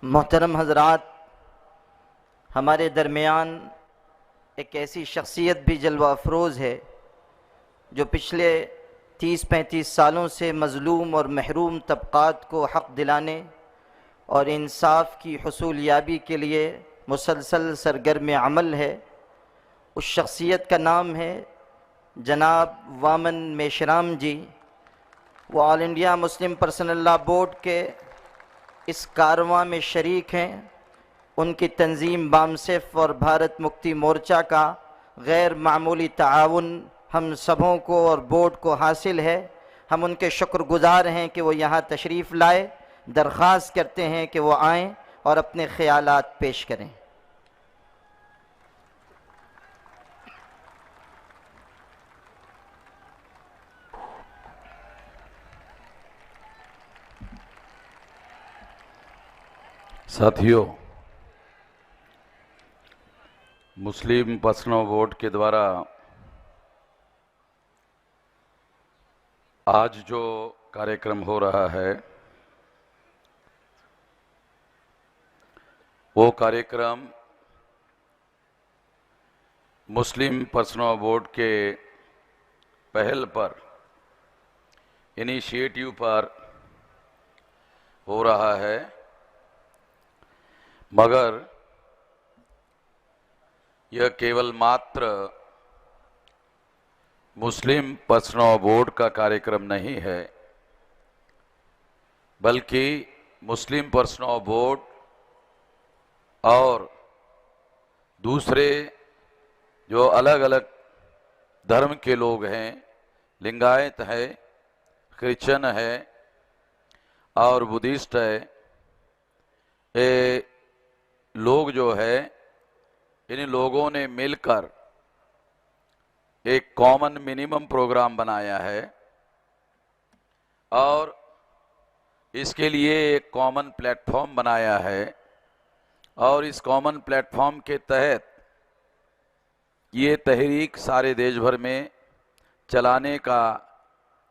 मोहतरम हज़रात, हमारे दरमियान एक ऐसी शख्सियत भी जलवा अफरोज़ है जो पिछले 30-35 सालों से मज़लूम और महरूम तबक़ात को हक़ दिलाने और इंसाफ की हुसूलियाबी के लिए मुसलसल सरगर्म अमल है। उस शख्सियत का नाम है जनाब वामन मेश्राम जी। वो all India Muslim personal law board के इस कारवां में शरीक हैं। उनकी तंजीम बामसेफ और भारत मुक्ति मोर्चा का गैर मामूली ताआवुन हम सबों को और बोर्ड को हासिल है। हम उनके शुक्रगुजार हैं कि वो यहाँ तशरीफ़ लाए। दरख्वास्त करते हैं कि वो आएँ और अपने ख़यालात पेश करें। साथियों, मुस्लिम पर्सनल बोर्ड के द्वारा आज जो कार्यक्रम हो रहा है वो कार्यक्रम मुस्लिम पर्सनल बोर्ड के पहल पर, इनिशिएटिव पर हो रहा है, मगर यह केवल मात्र मुस्लिम पर्सनल बोर्ड का कार्यक्रम नहीं है, बल्कि मुस्लिम पर्सनल बोर्ड और दूसरे जो अलग अलग धर्म के लोग हैं, लिंगायत है, क्रिश्चियन है और बुद्धिस्ट है, ये लोग जो है इन लोगों ने मिलकर एक कॉमन मिनिमम प्रोग्राम बनाया है और इसके लिए एक कॉमन प्लेटफॉर्म बनाया है और इस कॉमन प्लेटफॉर्म के तहत ये तहरीक सारे देश भर में चलाने का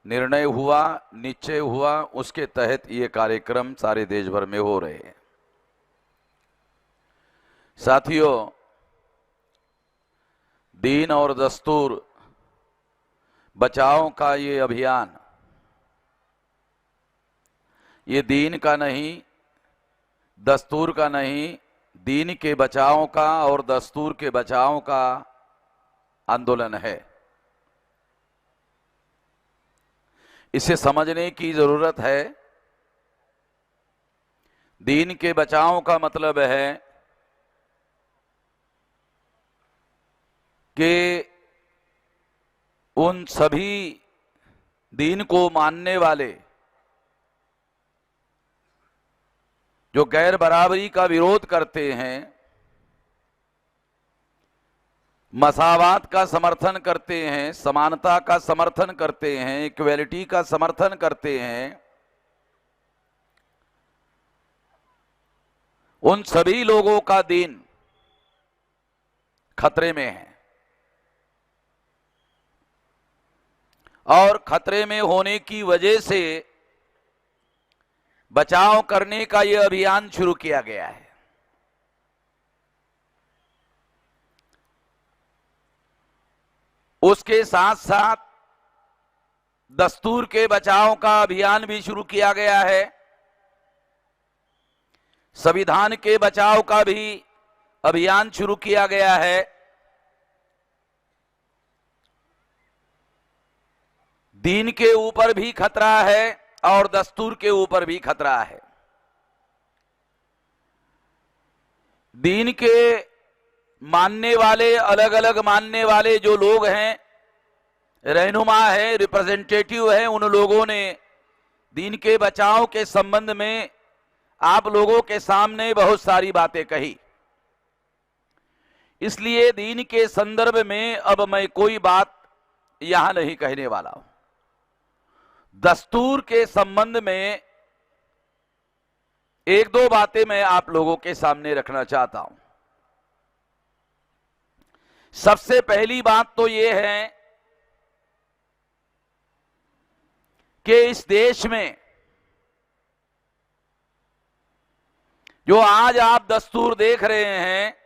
निर्णय हुआ, निश्चय हुआ। उसके तहत ये कार्यक्रम सारे देश भर में हो रहे हैं। साथियों, दीन और दस्तूर बचाओ का ये अभियान, ये दीन का नहीं, दस्तूर का नहीं, दीन के बचाओ का और दस्तूर के बचाओ का आंदोलन है। इसे समझने की जरूरत है। दीन के बचाओ का मतलब है कि उन सभी दीन को मानने वाले जो गैर बराबरी का विरोध करते हैं, मसावात का समर्थन करते हैं, समानता का समर्थन करते हैं, इक्वलिटी का समर्थन करते हैं, उन सभी लोगों का दीन खतरे में है। और खतरे में होने की वजह से बचाव करने का यह अभियान शुरू किया गया है। उसके साथ साथ दस्तूर के बचाव का अभियान भी शुरू किया गया है। संविधान के बचाव का भी अभियान शुरू किया गया है। दीन के ऊपर भी खतरा है और दस्तूर के ऊपर भी खतरा है। दीन के मानने वाले, अलग अलग मानने वाले जो लोग हैं, रहनुमा है, रिप्रेजेंटेटिव है, उन लोगों ने दीन के बचाव के संबंध में आप लोगों के सामने बहुत सारी बातें कही। इसलिए दीन के संदर्भ में अब मैं कोई बात यहां नहीं कहने वाला हूं। दस्तूर के संबंध में एक दो बातें मैं आप लोगों के सामने रखना चाहता हूं। सबसे पहली बात तो यह है कि इस देश में जो आज आप दस्तूर देख रहे हैं,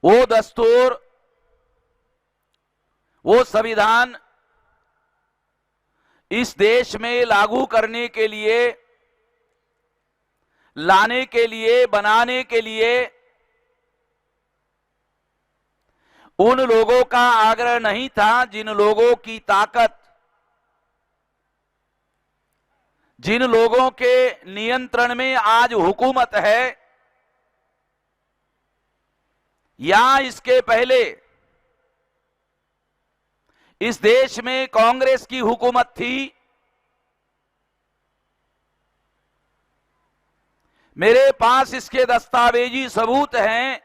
वो दस्तूर, वो संविधान इस देश में लागू करने के लिए, लाने के लिए, बनाने के लिए उन लोगों का आग्रह नहीं था जिन लोगों की ताकत, जिन लोगों के नियंत्रण में आज हुकूमत है, या इसके पहले इस देश में कांग्रेस की हुकूमत थी। मेरे पास इसके दस्तावेजी सबूत हैं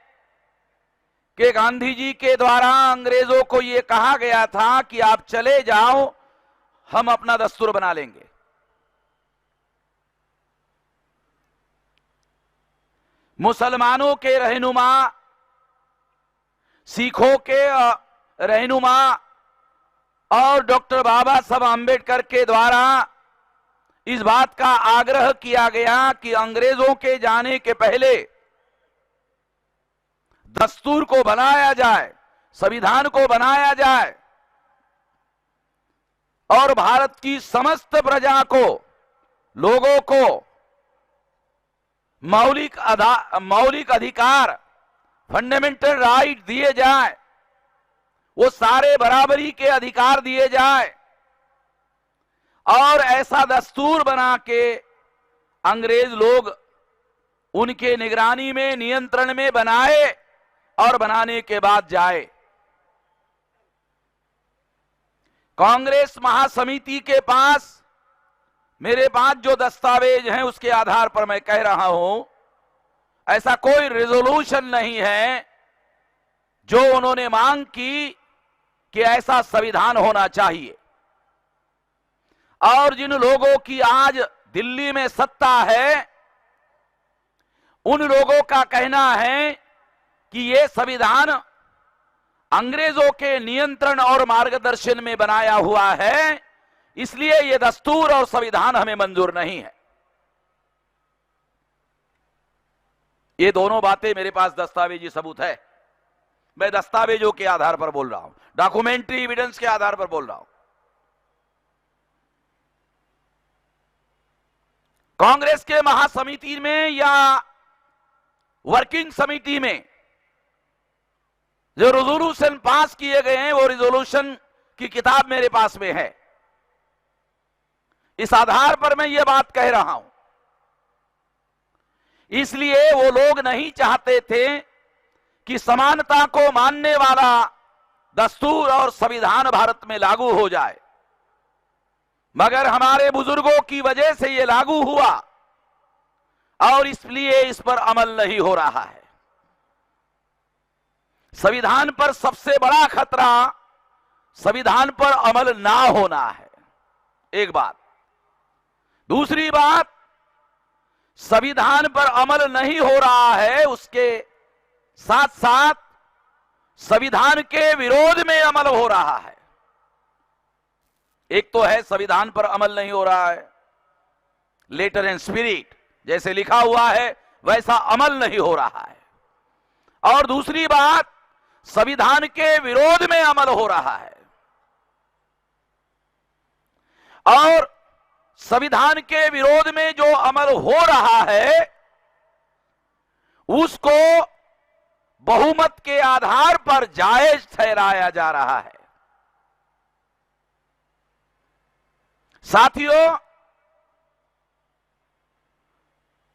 कि गांधी जी के द्वारा अंग्रेजों को यह कहा गया था कि आप चले जाओ, हम अपना दस्तूर बना लेंगे। मुसलमानों के रहनुमा, सिखों के रहनुमा और डॉक्टर बाबा साहब आम्बेडकर के द्वारा इस बात का आग्रह किया गया कि अंग्रेजों के जाने के पहले दस्तूर को बनाया जाए, संविधान को बनाया जाए और भारत की समस्त प्रजा को, लोगों को मौलिक अधिकार, फंडामेंटल राइट दिए जाए, वो सारे बराबरी के अधिकार दिए जाए और ऐसा दस्तूर बना के अंग्रेज लोग उनके निगरानी में, नियंत्रण में बनाए और बनाने के बाद जाए। कांग्रेस महासमिति के पास, मेरे पास जो दस्तावेज हैं उसके आधार पर मैं कह रहा हूं, ऐसा कोई रिजोल्यूशन नहीं है जो उन्होंने मांग की कि ऐसा संविधान होना चाहिए। और जिन लोगों की आज दिल्ली में सत्ता है, उन लोगों का कहना है कि यह संविधान अंग्रेजों के नियंत्रण और मार्गदर्शन में बनाया हुआ है, इसलिए यह दस्तूर और संविधान हमें मंजूर नहीं है। ये दोनों बातें मेरे पास दस्तावेजी सबूत है। मैं दस्तावेजों के आधार पर बोल रहा हूं, डॉक्यूमेंट्री एविडेंस के आधार पर बोल रहा हूं। कांग्रेस के महासमिति में या वर्किंग समिति में जो रेजोल्यूशन पास किए गए हैं, वो रेजोल्यूशन की किताब मेरे पास में है। इस आधार पर मैं ये बात कह रहा हूं। इसलिए वो लोग नहीं चाहते थे कि समानता को मानने वाला दस्तूर और संविधान भारत में लागू हो जाए, मगर हमारे बुजुर्गों की वजह से यह लागू हुआ और इसलिए इस पर अमल नहीं हो रहा है। संविधान पर सबसे बड़ा खतरा संविधान पर अमल ना होना है, एक बात। दूसरी बात, संविधान पर अमल नहीं हो रहा है, उसके साथ साथ संविधान के विरोध में अमल हो रहा है। एक तो है संविधान पर अमल नहीं हो रहा है, लेटर एंड स्पिरिट, जैसे लिखा हुआ है वैसा अमल नहीं हो रहा है। और दूसरी बात, संविधान के विरोध में अमल हो रहा है। और संविधान के विरोध में जो अमल हो रहा है उसको बहुमत के आधार पर जायज ठहराया जा रहा है। साथियों,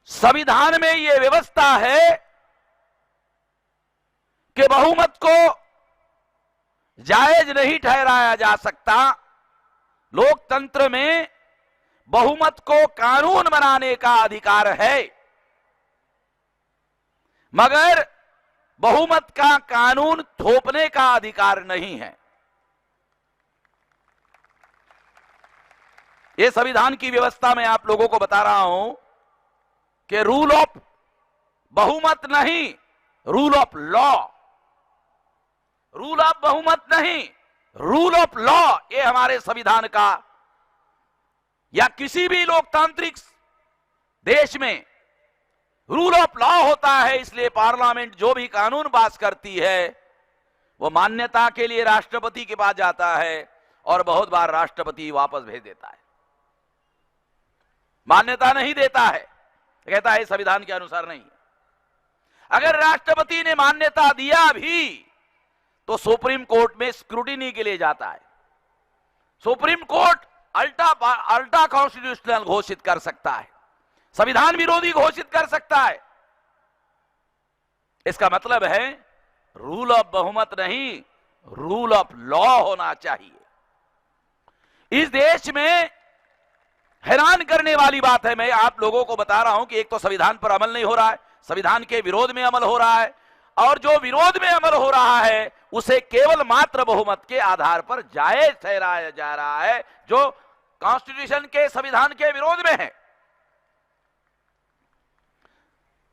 संविधान में यह व्यवस्था है कि बहुमत को जायज नहीं ठहराया जा सकता। लोकतंत्र में बहुमत को कानून बनाने का अधिकार है, मगर बहुमत का कानून थोपने का अधिकार नहीं है। यह संविधान की व्यवस्था में आप लोगों को बता रहा हूं कि रूल ऑफ बहुमत नहीं, rule of law, rule of बहुमत नहीं, रूल ऑफ लॉ, ये हमारे संविधान का या किसी भी लोकतांत्रिक देश में रूल ऑफ लॉ होता है, इसलिए पार्लियामेंट जो भी कानून पास करती है वो मान्यता के लिए राष्ट्रपति के पास जाता है और बहुत बार राष्ट्रपति वापस भेज देता है, मान्यता नहीं देता है, कहता है संविधान के अनुसार नहीं। अगर राष्ट्रपति ने मान्यता दिया भी तो सुप्रीम कोर्ट में स्क्रूटिनी के लिए जाता है। सुप्रीम कोर्ट अल्ट्रा कॉन्स्टिट्यूशनल घोषित कर सकता है, संविधान विरोधी घोषित कर सकता है। इसका मतलब है रूल ऑफ बहुमत नहीं, रूल ऑफ लॉ होना चाहिए। इस देश में हैरान करने वाली बात है, मैं आप लोगों को बता रहा हूं कि एक तो संविधान पर अमल नहीं हो रहा है, संविधान के विरोध में अमल हो रहा है, और जो विरोध में अमल हो रहा है उसे केवल मात्र बहुमत के आधार पर जायज ठहराया जा रहा है, जो कॉन्स्टिट्यूशन के संविधान के विरोध में है।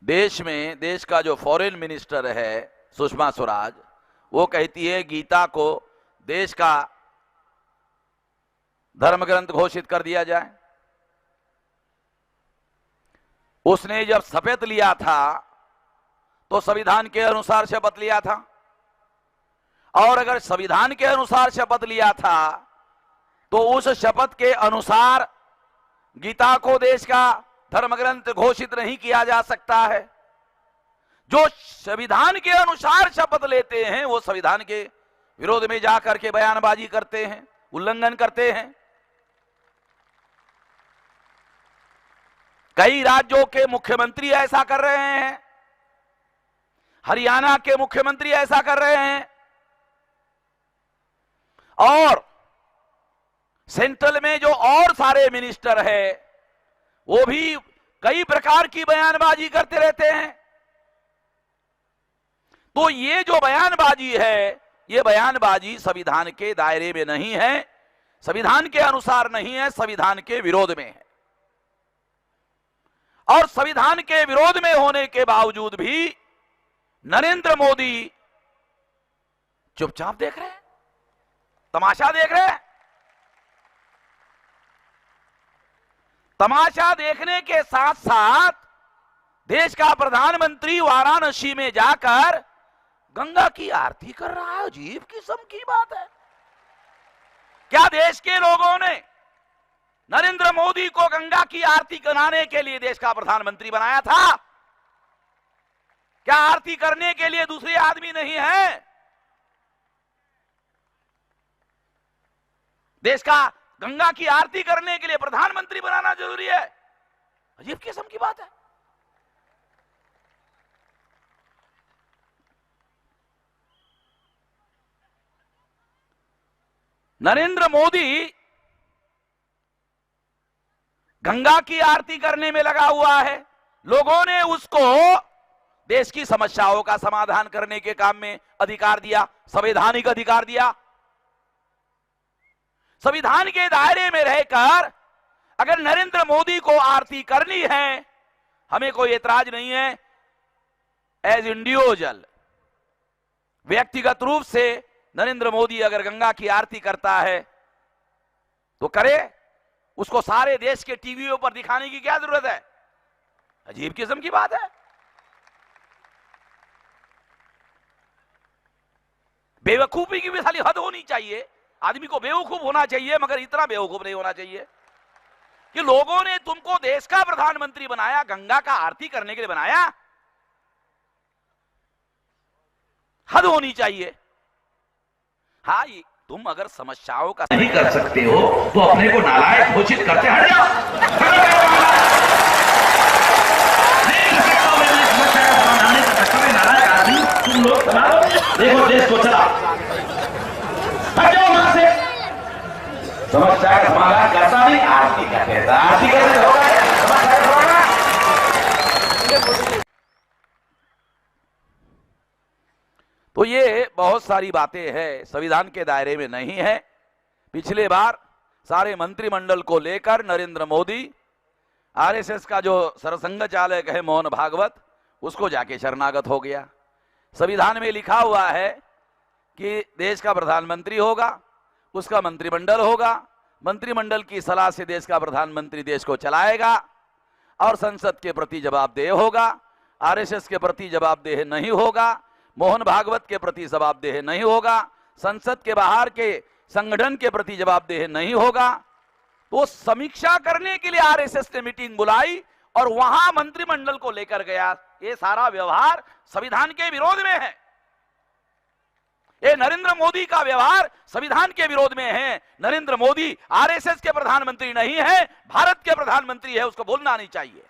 देश में देश का जो फॉरेन मिनिस्टर है सुषमा स्वराज, वो कहती है गीता को देश का धर्म ग्रंथ घोषित कर दिया जाए। उसने जब शपथ लिया था तो संविधान के अनुसार शपथ लिया था, और अगर संविधान के अनुसार शपथ लिया था तो उस शपथ के अनुसार गीता को देश का धर्म ग्रंथ घोषित नहीं किया जा सकता है। जो संविधान के अनुसार शपथ लेते हैं वो संविधान के विरोध में जाकर के बयानबाजी करते हैं, उल्लंघन करते हैं। कई राज्यों के मुख्यमंत्री ऐसा कर रहे हैं, हरियाणा के मुख्यमंत्री ऐसा कर रहे हैं, और सेंट्रल में जो और सारे मिनिस्टर है वो भी कई प्रकार की बयानबाजी करते रहते हैं। तो ये जो बयानबाजी है, ये बयानबाजी संविधान के दायरे में नहीं है, संविधान के अनुसार नहीं है, संविधान के विरोध में है। और संविधान के विरोध में होने के बावजूद भी नरेंद्र मोदी चुपचाप देख रहे हैं, तमाशा देख रहे हैं। तमाशा देखने के साथ साथ देश का प्रधानमंत्री वाराणसी में जाकर गंगा की आरती कर रहा है। अजीब किस्म की बात है। क्या देश के लोगों ने नरेंद्र मोदी को गंगा की आरती कराने के लिए देश का प्रधानमंत्री बनाया था? क्या आरती करने के लिए दूसरे आदमी नहीं है? देश का गंगा की आरती करने के लिए प्रधानमंत्री बनाना जरूरी है? अजीब किस्म की बात है। नरेंद्र मोदी गंगा की आरती करने में लगा हुआ है। लोगों ने उसको देश की समस्याओं का समाधान करने के काम में अधिकार दिया, संवैधानिक अधिकार दिया। संविधान के दायरे में रहकर अगर नरेंद्र मोदी को आरती करनी है, हमें कोई एतराज नहीं है। एज इंडिविजुअल, व्यक्तिगत रूप से नरेंद्र मोदी अगर गंगा की आरती करता है तो करे, उसको सारे देश के टीवीओं पर दिखाने की क्या जरूरत है? अजीब किस्म की बात है। बेवकूफी की भी साली हद होनी चाहिए। आदमी को बेवकूफ होना चाहिए, मगर इतना बेवकूफ नहीं होना चाहिए कि लोगों ने तुमको देश का प्रधानमंत्री बनाया, गंगा का आरती करने के लिए बनाया। हद होनी चाहिए। हाँ, तुम अगर समस्याओं का नहीं कर सकते हो तो अपने को नालायक घोषित करते हट जाओ। नालायक आदमी तुम लोग देखो, देश को चला हट जाओ वहां से। समस्या का समाधान करता नहीं, आरती करते हैं। आरती करते होगा समस्या होगा। तो ये बहुत सारी बातें हैं, संविधान के दायरे में नहीं है। पिछले बार सारे मंत्रिमंडल को लेकर नरेंद्र मोदी, आरएसएस का जो सरसंघ चालक है मोहन भागवत, उसको जाके शरणागत हो गया। संविधान में लिखा हुआ है कि देश का प्रधानमंत्री होगा, उसका मंत्रिमंडल होगा, मंत्रिमंडल की सलाह से देश का प्रधानमंत्री देश को चलाएगा। और संसद के प्रति जवाबदेह होगा, आरएसएस के प्रति जवाबदेह नहीं होगा, मोहन भागवत के प्रति जवाबदेह नहीं होगा, संसद के बाहर के संगठन के प्रति जवाबदेह नहीं होगा। तो समीक्षा करने के लिए आरएसएस ने मीटिंग बुलाई और वहां मंत्रिमंडल को लेकर गया। ये सारा व्यवहार संविधान के विरोध में है। ये नरेंद्र मोदी का व्यवहार संविधान के विरोध में है। नरेंद्र मोदी आरएसएस के प्रधानमंत्री नहीं है, भारत के प्रधानमंत्री है, उसको बोलना नहीं चाहिए।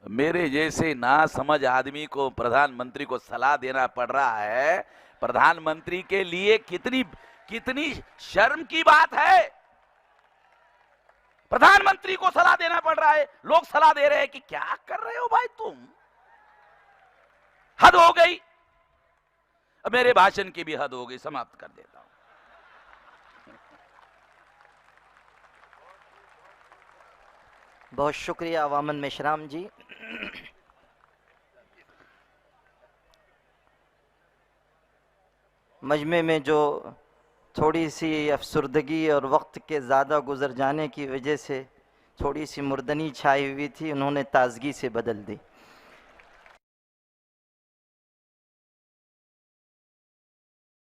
मेरे जैसे नासमझ आदमी को प्रधानमंत्री को सलाह देना पड़ रहा है। प्रधानमंत्री के लिए कितनी शर्म की बात है। प्रधानमंत्री को सलाह देना पड़ रहा है। लोग सलाह दे रहे हैं कि क्या कर रहे हो भाई तुम, हद हो गई। अब मेरे भाषण की भी हद हो गई, समाप्त कर देता हूं। बहुत शुक्रिया अवामन मेश्राम जी। मजमे में जो थोड़ी सी अफसुर्दगी और वक्त के ज़्यादा गुजर जाने की वजह से थोड़ी सी मुर्दनी छाई हुई थी, उन्होंने ताजगी से बदल दी।